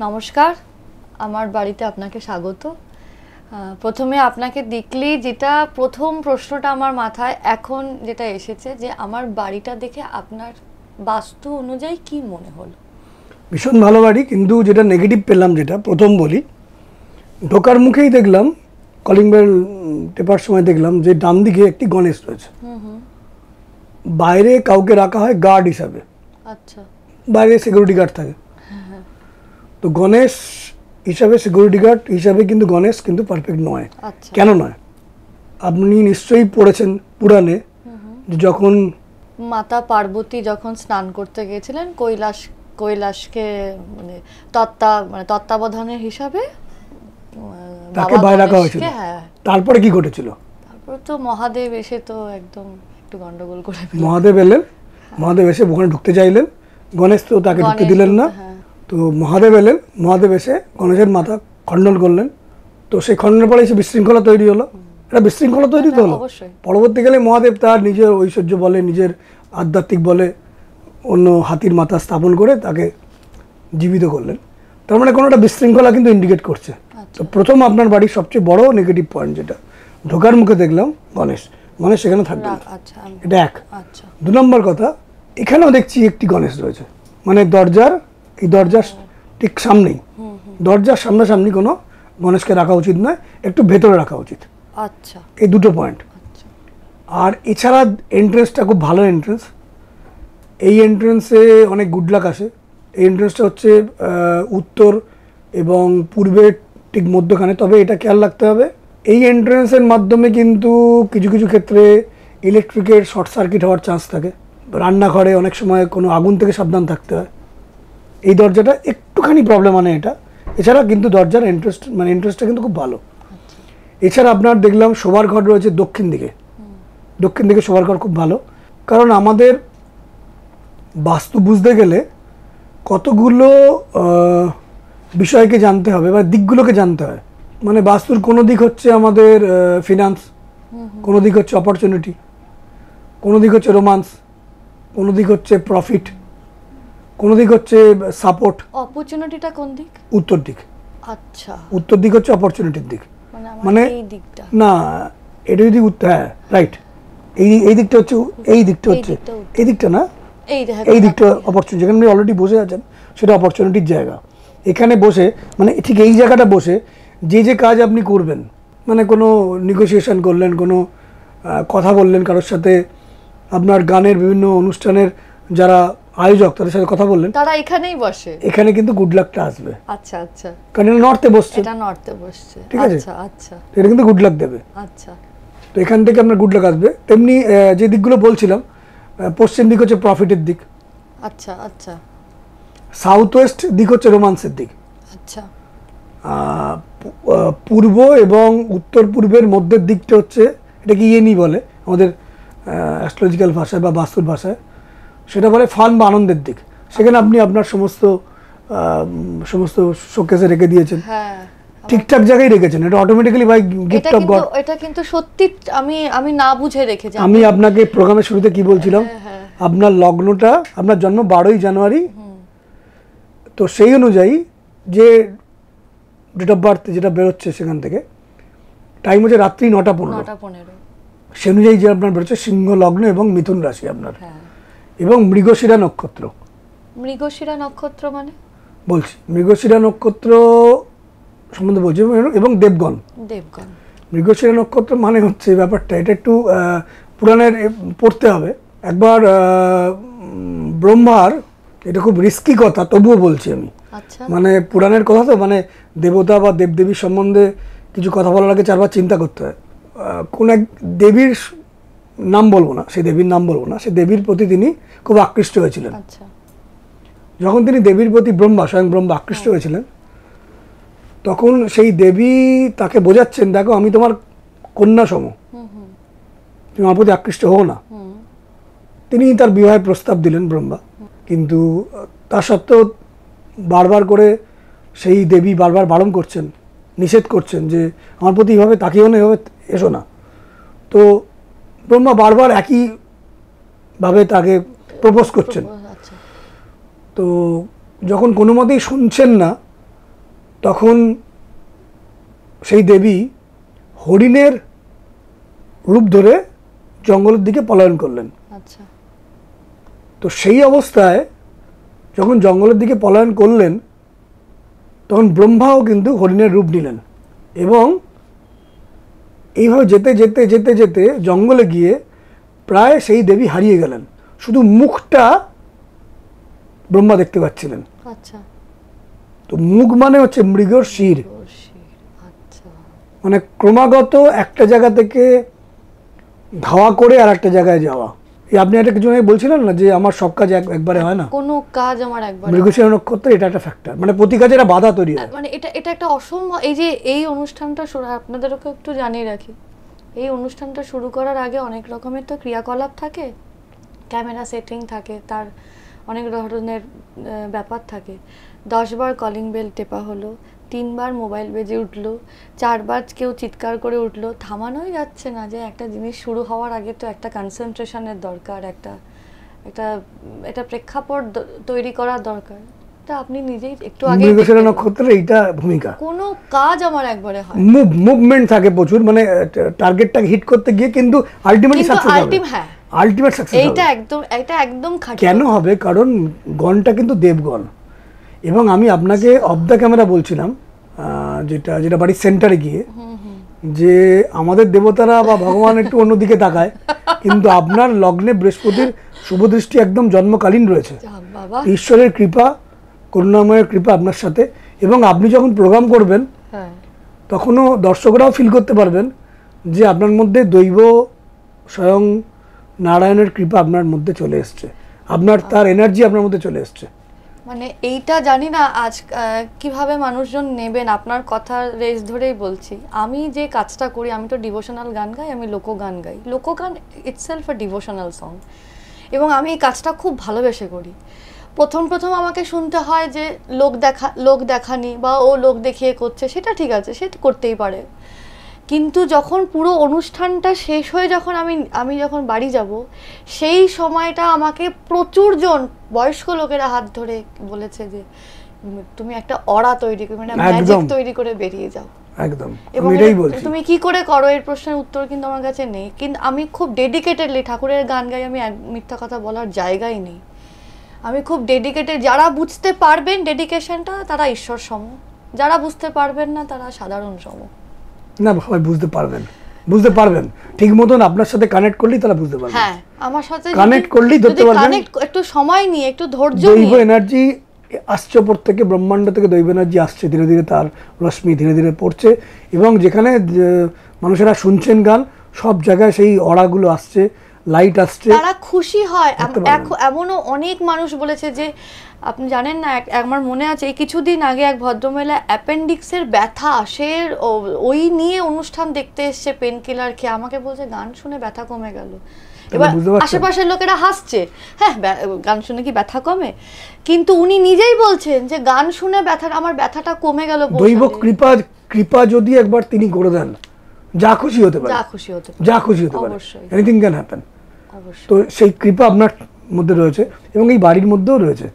নমস্কার, আমার বাড়িতে আপনাকে স্বাগত। প্রথমে আপনাকে দেখলেই যেটা প্রথম প্রশ্নটা আমার মাথায় এখন যেটা এসেছে যে আমার বাড়িটা দেখে আপনার বাস্তু অনুযায়ী কি মনে হলো? ভীষণ ভালো বাড়ি, কিন্তু যেটা নেগেটিভ পেলাম, যেটা প্রথম বলি, ঢোকার মুখেই দেখলাম, কলিং বেল টেপার সময় দেখলাম যে ডান দিকে একটি গণেশ রয়েছে। বাইরে কাউকে রাখা হয় গার্ড হিসাবে, আচ্ছা, বাইরে সিকিউরিটি গার্ড থাকে। তো গণেশ হিসাবে, সিকিউরিটি গার্ড হিসাবে কিন্তু গণেশ কিন্তু পারফেক্ট নয়। আচ্ছা, কেন নয়? আপনি নিশ্চয়ই পড়েছেন পুরাণে যে যখন মাতা পার্বতী যখন স্নান করতে গিয়েছিলেন কৈলাসকে মানে তত্ত্বাবধানের হিসাবে তাকে বাইরে রাখা হয়েছিল, তারপরে কি ঘটেছিল? তারপর তো মহাদেব এসে তো একদম একটু গন্ডগোল করে ফেললেন। মহাদেব এলেন, মহাদেব এসে ওখানে ঢুকতে চাইলেন, গণেশ তো তাকে ঢুকতে দিলেন না। তো মহাদেব এলেন, মহাদেব এসে গণেশের মাথা খণ্ডন করলেন। তো সেই খণ্ডনের পরে এসে বিশৃঙ্খলা তৈরি হলো। এটা বিশৃঙ্খলা তৈরি তো হলো। পরবর্তীকালে মহাদেব তার নিজের ঐশ্বর্য বলে, নিজের আধ্যাত্মিক বলে অন্য হাতির মাথা স্থাপন করে তাকে জীবিত করলেন। তার মানে কোনো একটা বিশৃঙ্খলা কিন্তু ইন্ডিকেট করছে। তো প্রথম আপনার বাড়ির সবচেয়ে বড় নেগেটিভ পয়েন্ট যেটা ঢোকার মুখে দেখলাম গণেশ, গণেশ সেখানে থাকবে না, এটা এক। 2 নম্বর কথা, এখানেও দেখছি একটি গণেশ রয়েছে, মানে এই দরজার ঠিক সামনেই, দরজার সামনাসামনি কোনো গণেশকে রাখা উচিত নয়, একটু ভেতরে রাখা উচিত। আচ্ছা, এই 2টো পয়েন্ট। আর এছাড়া এন্ট্রেন্সটা খুব ভালো এন্ট্রেন্স। এই এন্ট্রেন্সে অনেক গুড লাক আসে। এই এন্ট্রেন্সটা হচ্ছে উত্তর এবং পূর্বের ঠিক মধ্যখানে। তবে এটা খেয়াল রাখতে হবে, এই এন্ট্রেন্সের মাধ্যমে কিন্তু কিছু কিছু ক্ষেত্রে ইলেকট্রিকের শর্ট সার্কিট হওয়ার চান্স থাকে। রান্নাঘরে অনেক সময় কোনো আগুন থেকে সাবধান থাকতে হয়। এই দরজাটা একটুখানি প্রবলেম আনে এটা। এছাড়া কিন্তু দরজার এন্ট্রেন্সটা কিন্তু খুব ভালো। এছাড়া আপনার দেখলাম শোবার ঘর রয়েছে দক্ষিণ দিকে। দক্ষিণ দিকে শোবার ঘর খুব ভালো, কারণ আমাদের বাস্তু বুঝতে গেলে কতগুলো বিষয়কে জানতে হবে বা দিকগুলোকে জানতে হয়। মানে বাস্তুর কোনো দিক হচ্ছে আমাদের ফিনান্স, কোনো দিক হচ্ছে অপরচুনিটি, কোনো দিক হচ্ছে রোমান্স, কোনো দিক হচ্ছে প্রফিট, কোনো দিক হচ্ছে সাপোর্ট। অপরচুনিটিটা কোন দিক? উত্তর দিক। আচ্ছা, উত্তর দিক হচ্ছে অপরচুনিটির দিক। মানে এই দিকটা না, এটা যদি হ্যাঁ রাইট, এই দিকটা হচ্ছে, এই দিকটা না, এই দিকটা অপরচুনিটি। যেখানে আপনি অলরেডি বসে আছেন সেটা অপরচুনিটির জায়গা। এখানে বসে মানে ঠিক এই জায়গাটা বসে যে কাজ আপনি করবেন, মানে কোনো নেগোসিয়েশন করলেন, কোনো কথা বললেন কারোর সাথে, আপনার গানের বিভিন্ন অনুষ্ঠানের যারা আয়োজক তাদের সাথে কথা বললেন, তারা এখানেই বসে। এখানে কিন্তু গুড লাকটা আসবে। আচ্ছা আচ্ছা, কারণ এটা নর্থে বসছে, ঠিক আছে? আচ্ছা আচ্ছা, এটা কিন্তু গুড লাক দেবে। আচ্ছা, তো এখান থেকে আপনার গুড লাক আসবে। তেমনি যে দিকগুলো বলছিলাম, পশ্চিম দিক হচ্ছে প্রফিটের দিক। আচ্ছা আচ্ছা, সাউথ ওয়েস্ট দিক হচ্ছে রোমান্সের দিক। আচ্ছা, পূর্ব এবং উত্তর পূর্বের মধ্যের দিকটা হচ্ছে, এটাকে ইয়েনি বলে আমাদের অ্যাস্ট্রোলজিক্যাল ভাষায় বা বাস্তুর ভাষায়, সেটা বলে ফান বা আনন্দের দিক। সেখানে আপনি আপনার সমস্ত শোকেসে রেখে দিয়েছেন, ঠিকঠাক জায়গায় রেখেছেন। এটা automatically by gift of God. এটা কিন্তু সত্যি আমি না বুঝে রেখেছি। আমি আপনাকে প্রোগ্রামের শুরুতে কি বলছিলাম, আপনার লগ্নটা, আপনার জন্ম 12ই জানুয়ারি, তো সেই অনুযায়ী যে ডেট অফ বার্থ যেটা বেরোচ্ছে সেখান থেকে টাইম হচ্ছে রাত্রি 9:15। সে অনুযায়ী যে আপনার বেরোচ্ছে সিংহ লগ্ন এবং মিথুন রাশি আপনার, এবং মৃগশিরা নক্ষত্র। মৃগশিরা নক্ষত্র মানে বলছি, মৃগশিরা নক্ষত্র সম্বন্ধে বলছি, এবং দেবগণ। মৃগশিরা নক্ষত্র মানে হচ্ছে ব্যাপারটা, এটা একটু পুরাণের পড়তে হবে একবার। ব্রহ্মার, এটা খুব রিস্কি কথা তবুও বলছি আমি, মানে পুরাণের কথা তো, মানে দেবতা বা দেবদেবীর সম্বন্ধে কিছু কথা বলার আগে 4বার চিন্তা করতে হয়। কোন এক দেবীর নাম বলবো না, সেই দেবীর নাম বলবো না, সেই দেবীর প্রতি তিনি খুব আকৃষ্ট হয়েছিলেন। যখন তিনি দেবীর প্রতি স্বয়ং ব্রহ্মা আকৃষ্ট হয়েছিলেন, তখন সেই দেবী তাকে বোঝাচ্ছেন, দেখো আমি তোমার কন্যা সম, তুমি আমার প্রতি আকৃষ্ট হও না। তিনি তার বিবাহের প্রস্তাব দিলেন ব্রহ্মা, কিন্তু তা সত্ত্বেও বারবার করে সেই দেবী বারবার বারণ করছেন, নিষেধ করছেন যে আমার প্রতি এইভাবে তাকিও না, এভাবে এসো না। তো ব্রহ্মা বারবার একইভাবে তাকে প্রপোজ করছেন। তো যখন কোনো মতেই শুনছেন না, তখন সেই দেবী হরিণের রূপ ধরে জঙ্গলের দিকে পলায়ন করলেন। আচ্ছা। তো সেই অবস্থায় যখন জঙ্গলের দিকে পলায়ন করলেন তখন ব্রহ্মাও কিন্তু হরিণের রূপ নিলেন এবং এইভাবে যেতে যেতে যেতে যেতে জঙ্গলে গিয়ে প্রায় সেই দেবী হারিয়ে গেলেন, শুধু মুখটা ব্রহ্মা দেখতে পাচ্ছিলেন। আচ্ছা। তো মুখ মানে হচ্ছে মৃগর শির, আচ্ছা। মানে ক্রমাগত একটা জায়গা থেকে ধাওয়া করে আর একটা জায়গায় যাওয়া। এই আপনি একটা কিছু আগে বলছিলেন না যে আমার সব কাজ একবারে হয় না, কোনো কাজ আমার একবারে। মৃগশিরা নক্ষত্র এটা একটা ফ্যাক্টর, মানে প্রতি কাজে একটা বাধা তৈরি হয়। মানে এটা একটা অসম্ভব। এই যে এই অনুষ্ঠানটা শুরু, আপনাদেরকে একটু জানিয়ে রাখি, এই অনুষ্ঠানটা শুরু করার আগে অনেক রকমের তো ক্রিয়াকলাপ থাকে, ক্যামেরা সেটিং থাকে, তার অনেক ধরনের ব্যাপার থাকে। 10 বার কলিং বেল টেপা হলো, 3 বার মোবাইল বেজে উঠলো, 4 বার কেউ চিৎকার করে উঠলো, থামানোই যাচ্ছে না। যে একটা জিনিস শুরু হওয়ার আগে তো একটা কনসেন্ট্রেশনের দরকার, একটা একটা একটা প্রেক্ষাপট তৈরি করার দরকার। তা আপনি নিজেই একটু আগে মৃগশিরা নক্ষত্রের এইটা ভূমিকা। কোনো কাজ আমার একবারে হয়, মুভমেন্ট থাকে প্রচুর, মানে টার্গেটটাকে হিট করতে গিয়ে কিন্তু আলটিমেটলি সাকসেস হবে। হ্যাঁ, আলটিমেট সাকসেস এটা একদম খাঁটি। কেন হবে? কারণ গণটা কিন্তু দেবগণ। এবং আমি আপনাকে অফ দ্য ক্যামেরা বলছিলাম যেটা যেটা বাড়ির সেন্টারে গিয়ে, যে আমাদের দেবতারা বা ভগবান একটু অন্যদিকে তাকায়, কিন্তু আপনার লগ্নে বৃহস্পতির শুভ দৃষ্টি একদম জন্মকালীন রয়েছে। ঈশ্বরের কৃপা, করুণাময়ের কৃপা আপনার সাথে। এবং আপনি যখন প্রোগ্রাম করবেন তখনও দর্শকরাও ফিল করতে পারবেন যে আপনার মধ্যে দৈব স্বয়ং নারায়ণের কৃপা আপনার মধ্যে চলে এসছে, আপনার তার এনার্জি আপনার মধ্যে চলে এসছে। মানে এইটা জানি না আজ কিভাবে মানুষজন নেবেন, আপনার কথার রেস ধরেই বলছি। আমি যে কাজটা করি, আমি তো ডিভোশনাল গান গাই, আমি লোকগান গাই। লোকগান ইটসেলফ আ ডিভোশনাল সং, এবং আমি এই কাজটা খুব ভালোবেসে করি। প্রথম আমাকে শুনতে হয় যে লোক দেখানি বা ও লোক দেখিয়ে করছে, সেটা ঠিক আছে, সে করতেই পারে। কিন্তু যখন পুরো অনুষ্ঠানটা শেষ হয়ে যখন আমি যখন বাড়ি যাব, সেই সময়টা আমাকে প্রচুর জন বয়স্ক লোকেরা হাত ধরে বলেছে যে তুমি একটা অরা তৈরি করে, মানে ম্যাজিক তৈরি করে বেরিয়ে যাও। একদম, এবং তুমি কি করে করো এর প্রশ্নের উত্তর কিন্তু আমার কাছে নেই। কিন্তু আমি খুব ডেডিকেটেডলি ঠাকুরের গান গাই, আমি মিথ্যা কথা বলার জায়গাই নেই। আমি খুব ডেডিকেটেড। যারা বুঝতে পারবেন ডেডিকেশনটা, তারা ঈশ্বর সম, যারা বুঝতে পারবেন না তারা সাধারণ সম। না, সবাই বুঝতে পারবেন ঠিক মতন আপনার সাথে কানেক্ট করলেই তারা বুঝতে পারবে। হ্যাঁ, আমার সাথে কানেক্ট করলেই ধরতে পারবেন। একটু সময় নিয়ে, একটু ধৈর্য নিয়ে, দৈব এনার্জি আসছে ওপর থেকে, ব্রহ্মাণ্ড থেকে দৈব এনার্জি আসছে, ধীরে ধীরে তার রশ্মি ধীরে ধীরে পড়ছে, এবং যেখানে মানুষেরা শুনছেন গান, সব জায়গায় সেই অরাগুলো আসছে, লাইট আসছে, তারা খুশি হয়। এমনও অনেক মানুষ বলেছে যে, আপনি জানেন না, আমার মনে আছে এই কিছুদিন আগে এক ভদ্রমহিলা অ্যাপেন্ডিক্সের ব্যথা, সে ওই নিয়ে অনুষ্ঠান দেখতে এসছে, পেন কিলার খেয়ে, আমাকে বলছে গান শুনে ব্যথা কমে গেল। এবার আশেপাশের লোকেরা হাসছে, হ্যাঁ গান শুনে কি ব্যথা কমে? কিন্তু উনি নিজেই বলছেন যে গান শুনে আমার ব্যথাটা কমে গেল। দৈব কৃপা যদি একবার তিনি করে দেন, যা খুশি হতে পারে, এনিথিং ক্যান হ্যাপেন। তো সেই কৃপা আপনার মধ্যে রয়েছে এবং এই বাড়ির মধ্যেও রয়েছে।